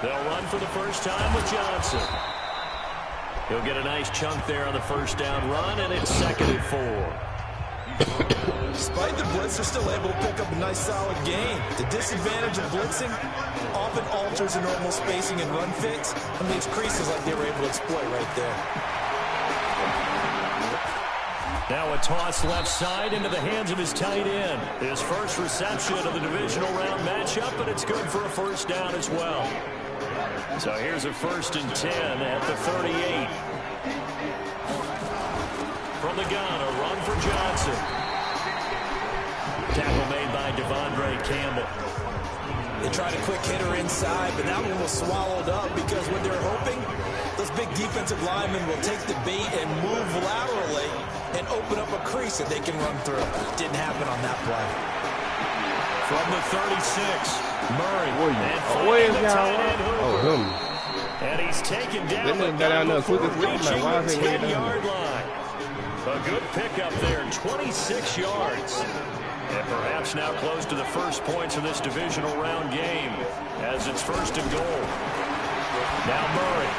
They'll run for the first time with Johnson. He'll get a nice chunk there on the first down run, and it's 2nd and 4. Despite the blitz, they're still able to pick up a nice solid gain. The disadvantage of blitzing often alters the normal spacing and run fits and leaves creases like they were able to exploit right there. Now a toss left side into the hands of his tight end. His first reception of the divisional round matchup, but it's good for a first down as well. So here's a 1st and 10 at the 38. From the gun, a run for Johnson. Tackle made by Devondre Campbell. They tried a quick hitter inside, but that one was swallowed up because what they're hoping, those big defensive linemen will take the bait and move laterally and open up a crease that they can run through. Didn't happen on that play. From the 36, Murray. Where's him? And he's taken down the reaching the 10-yard line. A good pickup there, 26 yards. And perhaps now close to the first points of this divisional round game as it's 1st and goal. Now Murray.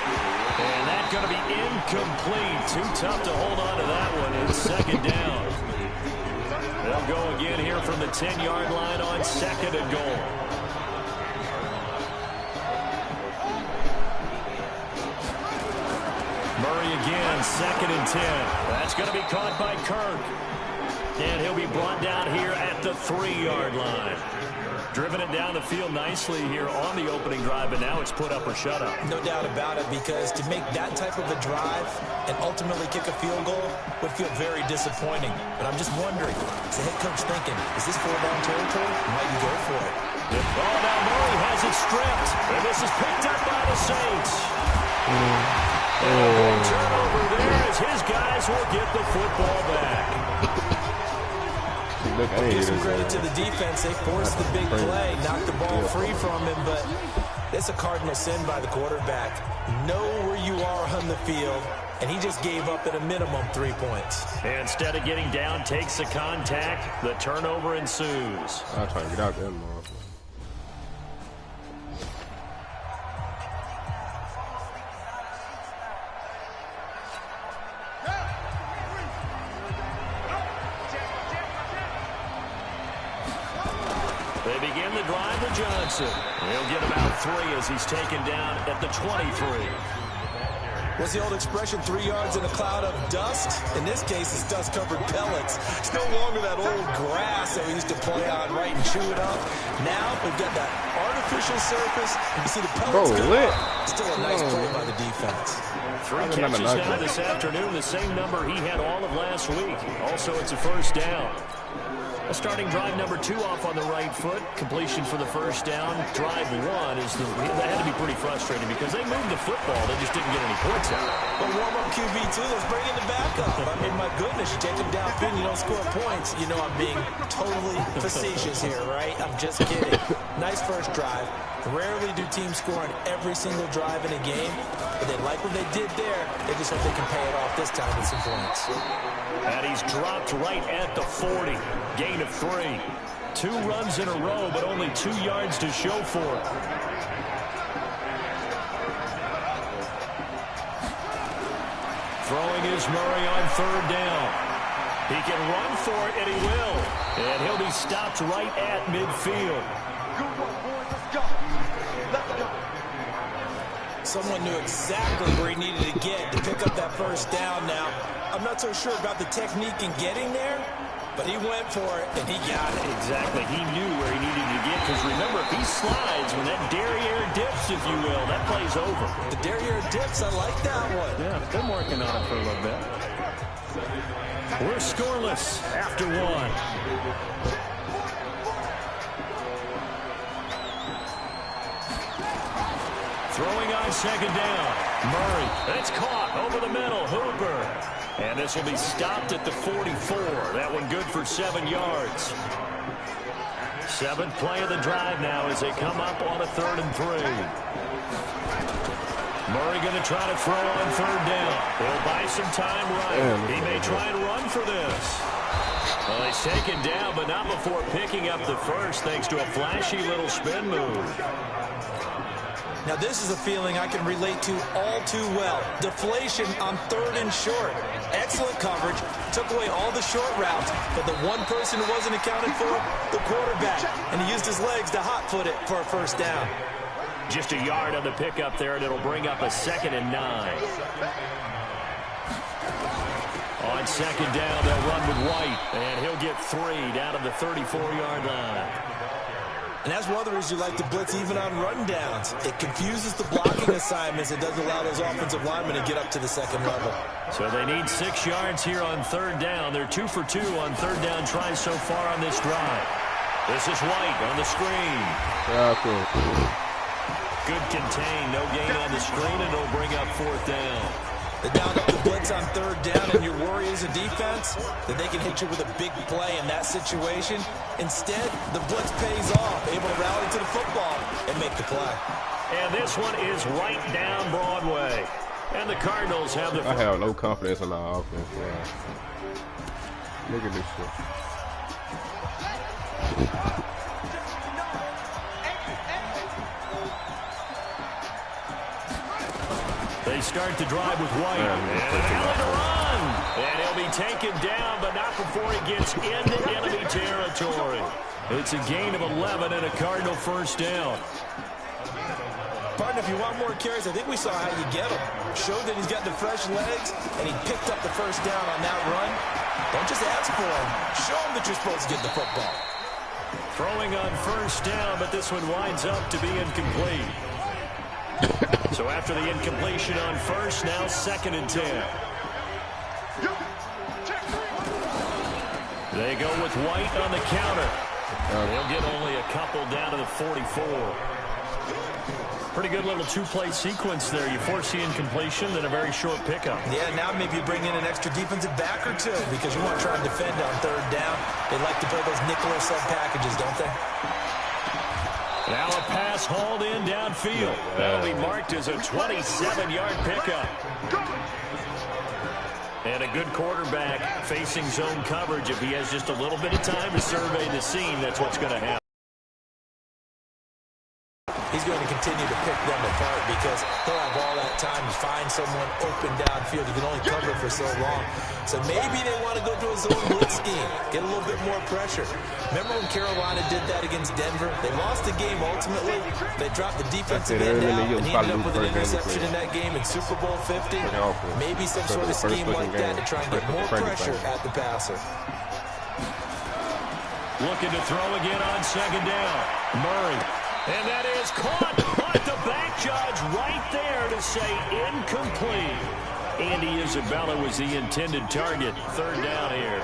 And that's going to be incomplete. Too tough to hold on to that one. It's 2nd down. They'll go again here from the 10-yard line on 2nd and goal. Murray again, 2nd and 10. That's going to be caught by Kirk. And he'll be brought down here at the 3-yard line. Driven it down the field nicely here on the opening drive, but now it's put up or shut up. No doubt about it, because to make that type of a drive and ultimately kick a field goal would feel very disappointing. But I'm just wondering, is the head coach thinking, is this 4-down territory? Might he go for it? Oh, now Murray has it stripped, and this is picked up by the Saints. And a turnover there as his guys will get the football back. Give some credit to the defense. They forced the big play, knocked the ball free from him, but it's a cardinal sin by the quarterback. Know where you are on the field, and he just gave up at a minimum 3 points. And instead of getting down, takes the contact. The turnover ensues. I'll try to get out there more. They begin the drive with Johnson. He'll get about 3 as he's taken down at the 23. What's the old expression, 3 yards in a cloud of dust? In this case, it's dust-covered pellets. It's no longer that old grass that we used to play on, right, and chew it up. Now, we've got that artificial surface. You see the pellets go up. Still a nice play by the defense. 3 catches now this afternoon, the same number he had all of last week. Also, it's a first down. A starting drive number 2 off on the right foot. Completion for the first down. Drive 1 is that had to be pretty frustrating because they moved the football. They just didn't get any points out. But warm-up QB2, let's bring in the backup. I mean, my goodness, you take him downfield, you don't score points. You know I'm being totally facetious here, right? I'm just kidding. Nice first drive. Rarely do teams score on every single drive in a game, but they like what they did there. They just hope they can pay it off this time with some points. And he's dropped right at the 40. Gain of 3. 2 runs in a row, but only 2 yards to show for it. Throwing is Murray on 3rd down. He can run for it, and he will. And he'll be stopped right at midfield. Someone knew exactly where he needed to get to pick up that first down. Now, I'm not so sure about the technique in getting there, but he went for it, and he got it. Exactly. He knew where he needed to get, because remember, if he slides, when that derriere dips, if you will, that play's over. The derriere dips, I like that one. Yeah, been working on it for a little bit. We're scoreless after 1. Throwing on 2nd down. Murray. It's caught over the middle. Hooper. And this will be stopped at the 44. That one good for 7 yards. 7th play of the drive now as they come up on a 3rd and 3. Murray going to try to throw on 3rd down. He'll buy some time right. He may try and run for this. Well, he's taken down, but not before picking up the first thanks to a flashy little spin move. Now, this is a feeling I can relate to all too well. Deflation on 3rd and short. Excellent coverage. Took away all the short routes, but the one person who wasn't accounted for, the quarterback. And he used his legs to hot-foot it for a first down. Just a yard on the pickup there, and it'll bring up a 2nd and 9. On 2nd down, they'll run with White, and he'll get 3 down to the 34-yard line. And that's one of the reasons you like to blitz even on run downs. It confuses the blocking assignments. It doesn't allow those offensive linemen to get up to the 2nd level. So they need 6 yards here on 3rd down. They're 2 for 2 on 3rd down tries so far on this drive. This is White on the screen. Good contain, no gain on the screen, and it'll bring up 4th down. They dialed up the blitz on 3rd down, and your worry as a defense that they can hit you with a big play in that situation. Instead, the blitz pays off, able to rally to the football and make the play. And this one is right down Broadway. And the Cardinals have the... I have no confidence in our offense. Look at this shit. They start to drive with White. And on the run. And he'll be taken down, but not before he gets into enemy territory. It's a gain of 11 and a Cardinal first down. Partner, if you want more carries, I think we saw how you get him. Showed that he's got the fresh legs, and he picked up the first down on that run. Don't just ask for him. Show him that you're supposed to get the football. Throwing on first down, but this one winds up to be incomplete. So after the incompletion on first, now 2nd and 10. They go with White on the counter. They'll get only a couple down to the 44. Pretty good little 2-play sequence there. You force the incompletion, then a very short pickup. Yeah, now maybe you bring in an extra defensive back or two because you want to try and defend on 3rd down. They like to play those nickel or sub packages, don't they? Now a pass hauled in downfield. That'll be marked as a 27-yard pickup. And a good quarterback facing zone coverage. If he has just a little bit of time to survey the scene, that's what's going to happen. He's going to continue to pick them apart because he'll have all that time to find someone open downfield. He can only cover for so long. So maybe they want to go to a zone blitz scheme, get a little bit more pressure. Remember when Carolina did that against Denver? They lost the game ultimately. They dropped the defensive end out and ended up with an interception in that game in Super Bowl 50. Maybe some sort of scheme like that to try and get more pressure at the passer. Looking to throw again on 2nd down. Murray. And that is caught, but the back judge right there to say incomplete. Andy Isabella was the intended target. 3rd down here.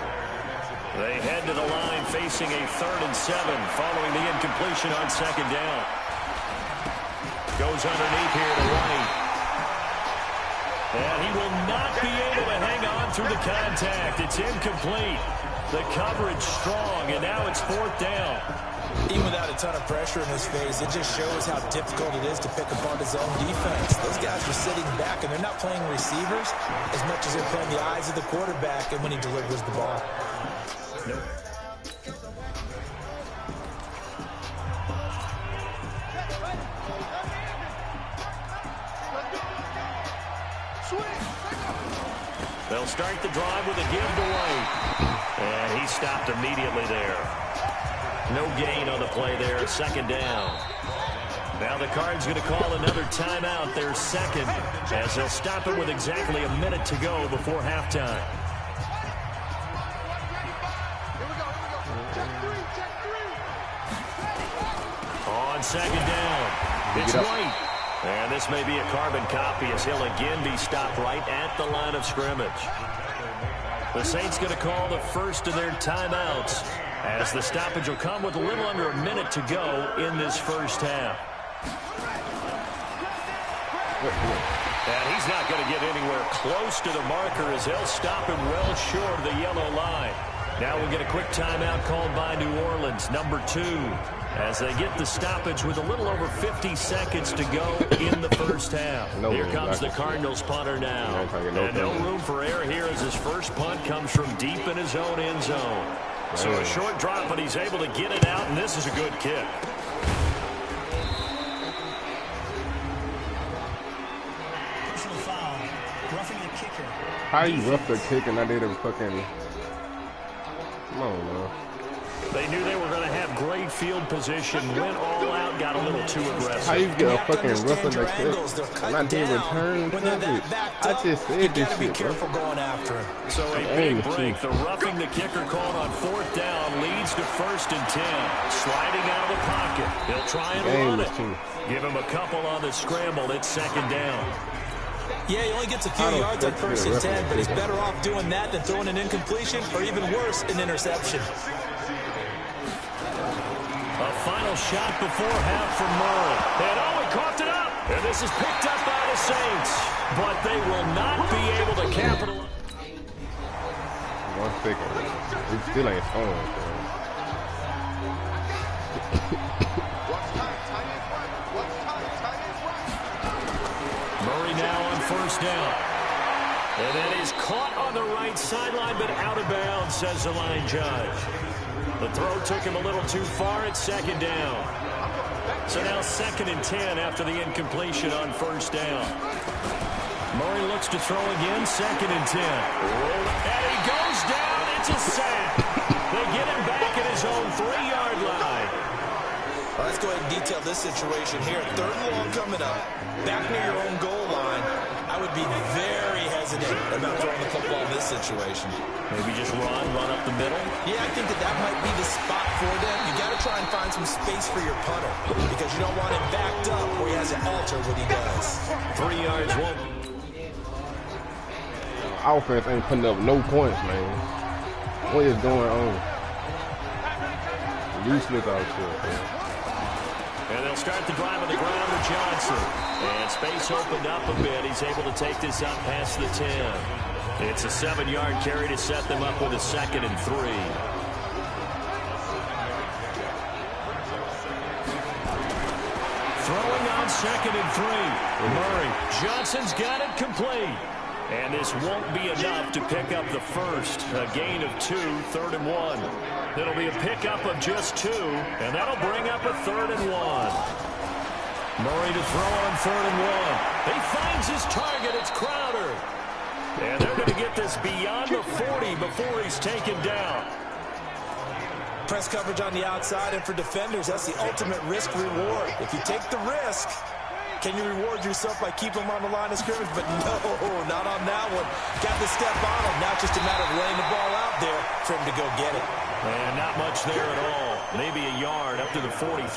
They head to the line facing a 3rd and 7 following the incompletion on 2nd down. Goes underneath here to White. And he will not be able to hang on through the contact. It's incomplete. The coverage strong, and now it's 4th down. Even without a ton of pressure in his face, it just shows how difficult it is to pick apart his own defense. Those guys are sitting back, and they're not playing receivers as much as they're playing the eyes of the quarterback and when he delivers the ball. They'll start the drive with a give to White. And he stopped immediately there. No gain on the play there, 2nd down. Now the Cards going to call another timeout, their 2nd, as they'll stop it with exactly a minute to go before halftime. On 2nd down, it's White. And this may be a carbon copy as he'll again be stopped right at the line of scrimmage. The Saints going to call the first of their timeouts as the stoppage will come with a little under a minute to go in this first half. And he's not going to get anywhere close to the marker as they'll stop him well short of the yellow line. Now we'll get a quick timeout called by New Orleans, number 2, as they get the stoppage with a little over 50 seconds to go in the first half. Here comes the Cardinals punter now. And no room for error here as his first punt comes from deep in his own end zone. So a short drop, but he's able to get it out, and this is a good kick. How you rough the kick and I did a fucking... Come on, man. They knew they were going to have great field position, went all out, got a little too aggressive. How you get a fucking rough in the kick and I did return? I just said this shit, bro. Going after him. So a big break. The roughing the kicker called on 4th down leads to 1st and 10. Sliding out of the pocket. He'll try and run it. Give him a couple on the scramble. It's 2nd down. Yeah, he only gets a few yards on 1st and 10, but he's better off doing that than throwing an incompletion or even worse, an interception. A final shot before half from Murray. And he coughed it up. And this is picked up by the Saints. But they will not be able to capitalize. 1 second. He still ain't scoring, bro. Murray now on 1st down. And that is caught on the right sideline, but out of bounds, says the line judge. The throw took him a little too far at 2nd down. So now 2nd and 10 after the incompletion on 1st down. Murray looks to throw again, 2nd and 10. And he goes down. It's a sack. They get him back at his own 3-yard line. Let's go ahead and detail this situation here. 3rd and long coming up. Back near your own goal line. I would be very hesitant about throwing the football in this situation. Maybe just run up the middle? Yeah, I think that might be the spot for them. You got to try and find some space for your punter because you don't want him backed up where he has to alter what he does. 3 yards won't. Offense ain't putting up no points, man. What is going on? Useless out here, man. And they'll start the drive on the ground with Johnson. And space opened up a bit. He's able to take this up past the 10. It's a 7-yard carry to set them up with a 2nd and 3. Throwing on 2nd and 3. Murray. Johnson's got it complete. And this won't be enough to pick up the first. A gain of 2, 3rd and 1. It'll be a pickup of just 2, and that'll bring up a 3rd and 1. Murray to throw on 3rd and 1. He finds his target. It's Crowder. And they're going to get this beyond the 40 before he's taken down. Press coverage on the outside, and for defenders, that's the ultimate risk reward. If you take the risk, can you reward yourself by keeping him on the line of scrimmage? But no, not on that one. Got the step on him. Now it's just a matter of laying the ball out there for him to go get it. And not much there at all. Maybe a yard up to the 43.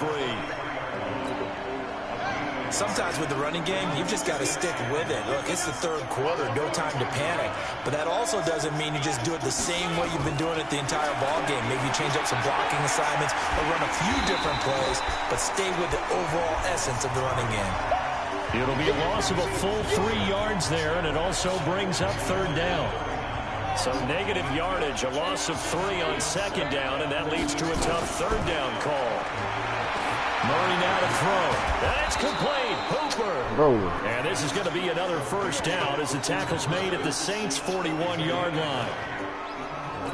Sometimes with the running game, you've just got to stick with it. Look, it's the 3rd quarter, no time to panic. But that also doesn't mean you just do it the same way you've been doing it the entire ball game. Maybe you change up some blocking assignments or run a few different plays, but stay with the overall essence of the running game. It'll be a loss of a full 3 yards there, and it also brings up 3rd down. So negative yardage, a loss of 3 on 2nd down, and that leads to a tough 3rd down call. Murray now to throw. And it's complete. Hooper. And this is going to be another 1st down as the tackle's made at the Saints' 41-yard line.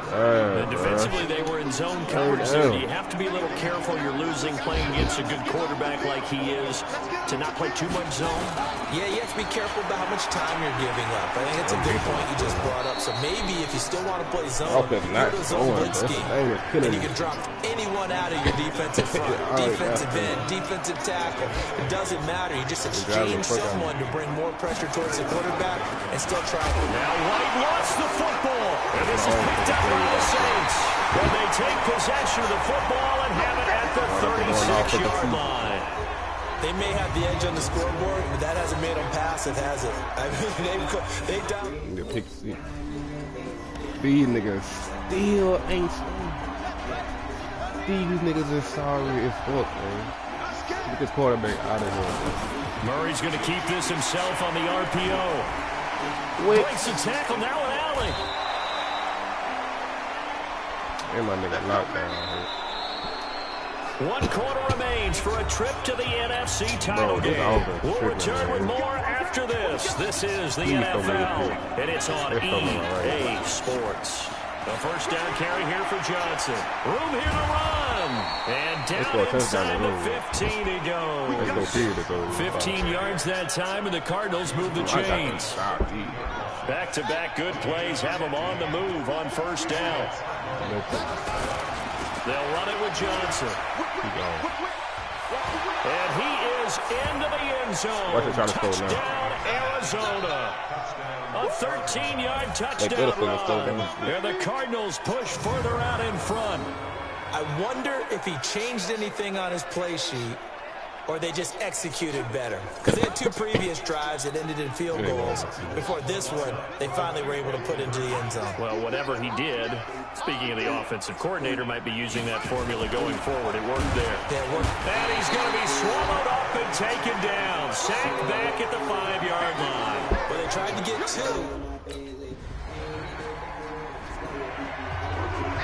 And defensively, they were in zone coverage there. You have to be a little careful. You're losing playing against a good quarterback like he is to not play too much zone. Yeah, you have to be careful about how much time you're giving up. I think it's a good point you just brought up. So maybe if you still want to play zone, go to zone blitz scheme. And you can drop anyone out of your defensive front, defensive end, defensive tackle. It doesn't matter. You just exchange someone to bring more pressure towards the quarterback and still try. Now White lost the football. And this is picked up by the Saints. When they take possession of the football and have it at the 36-yard line. They may have the edge on the scoreboard, but that hasn't made them passive, has it? I mean, they down. The pick six. These niggas still ain't sorry. These niggas is sorry as fuck, man. Get this quarterback out of here. Murray's going to keep this himself on the RPO. Breaks the tackle, now an alley. And my nigga locked down. 1 quarter remains for a trip to the NFC title game. We'll return with more after this. This is the NFL, and it's on EA Sports. The 1st down carry here for Johnson. Room here to run. him. And down inside the 15 he goes. 15 yards that time, and the Cardinals move the chains. Back-to-back good plays have them on the move on first down. They'll run it with Johnson. And he is into the end zone. Touchdown, Arizona. A 13-yard touchdown run. And the Cardinals push further out in front. I wonder if he changed anything on his play sheet or they just executed better. Because they had 2 previous drives that ended in field goals. Before this one, they finally were able to put into the end zone. Well, whatever he did, speaking of the offensive coordinator, might be using that formula going forward. It worked there. Yeah, it worked. And he's going to be swallowed up and taken down. Sacked back at the 5-yard line. Well, they tried to get 2.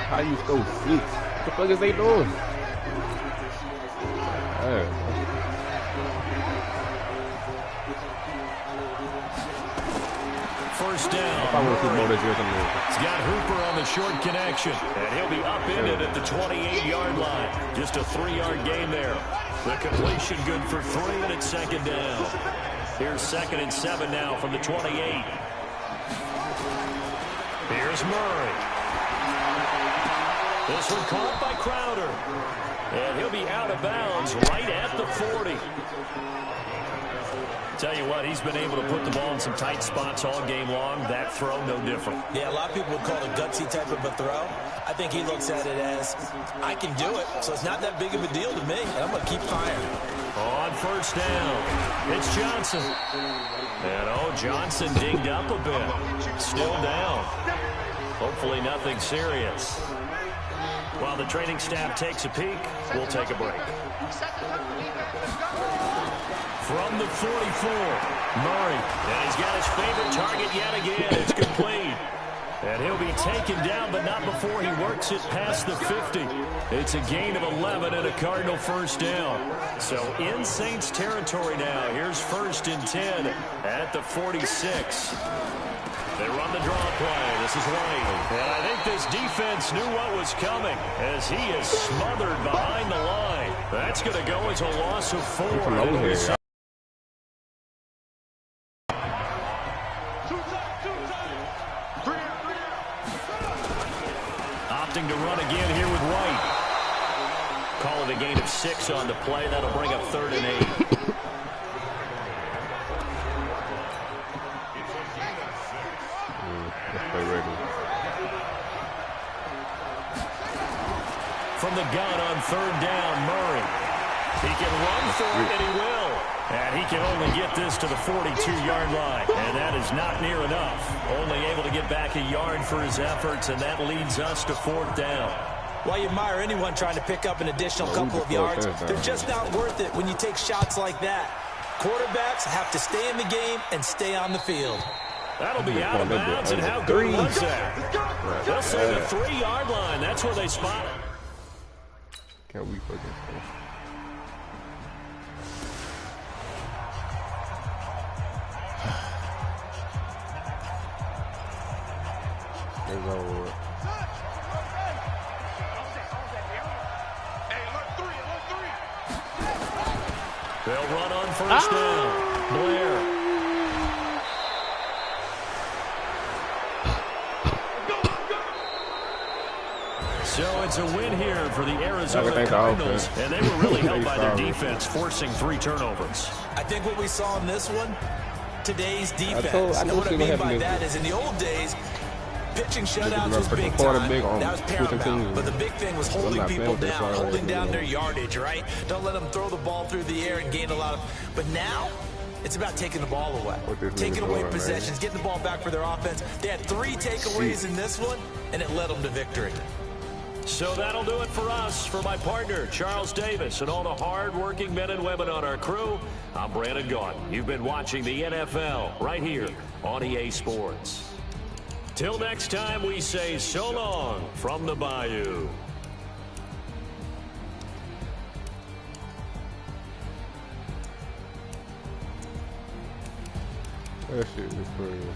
How you go 6? What the fuck is they doing? First down. He's got Hooper on the short connection. And he'll be up in it at the 28-yard line. Just a 3-yard gain there. The completion good for 3, and it's second down. Here's 2nd and 7 now from the 28. Here's Murray. This one caught by Crowder. And he'll be out of bounds right at the 40. Tell you what, he's been able to put the ball in some tight spots all game long. That throw, no different. Yeah, a lot of people would call it a gutsy type of a throw. I think he looks at it as, I can do it, so it's not that big of a deal to me, and I'm going to keep firing. On first down, it's Johnson. And, Johnson dinged up a bit. Still down. Hopefully nothing serious. While the training staff takes a peek, we'll take a break. From the 44, Murray. And he's got his favorite target yet again. It's complete. And he'll be taken down, but not before he works it past the 50. It's a gain of 11 and a Cardinal first down. So in Saints territory now. Here's 1st and 10 at the 46. They run the draw play. This is White. And I think this defense knew what was coming as he is smothered behind the line. That's going to go as a loss of 4. Opting to run again here with White. Call it a gain of 6 on the play. That'll bring up 3rd and 8. From the gun on 3rd down, Murray. He can run for it, and he will. And he can only get this to the 42-yard line. And that is not near enough. Only able to get back a yard for his efforts, and that leads us to 4th down. Well, you admire anyone trying to pick up an additional couple of yards. They're just not worth it when you take shots like that. Quarterbacks have to stay in the game and stay on the field. That'll be out of bounds, and how good was that? They'll say the 3-yard line. That's where they spot it. Can't we fucking They'll run on first down. Blair. So it's a win here for the Arizona Cardinals, and they were really helped by their defense, forcing 3 turnovers. I think what we saw in this one, today's defense, and what I mean by that is in the old days, pitching shutouts was big time. That was paramount. But the big thing was holding people down, holding down their yardage, right? Don't let them throw the ball through the air and gain a lot of... But now, it's about taking the ball away. Taking away possessions, getting the ball back for their offense. They had 3 takeaways in this one, and it led them to victory. So that'll do it for us. For my partner, Charles Davis, and all the hard-working men and women on our crew, I'm Brandon Gaut. You've been watching the NFL right here on EA Sports. Till next time, we say so long from the Bayou. That shit is crazy.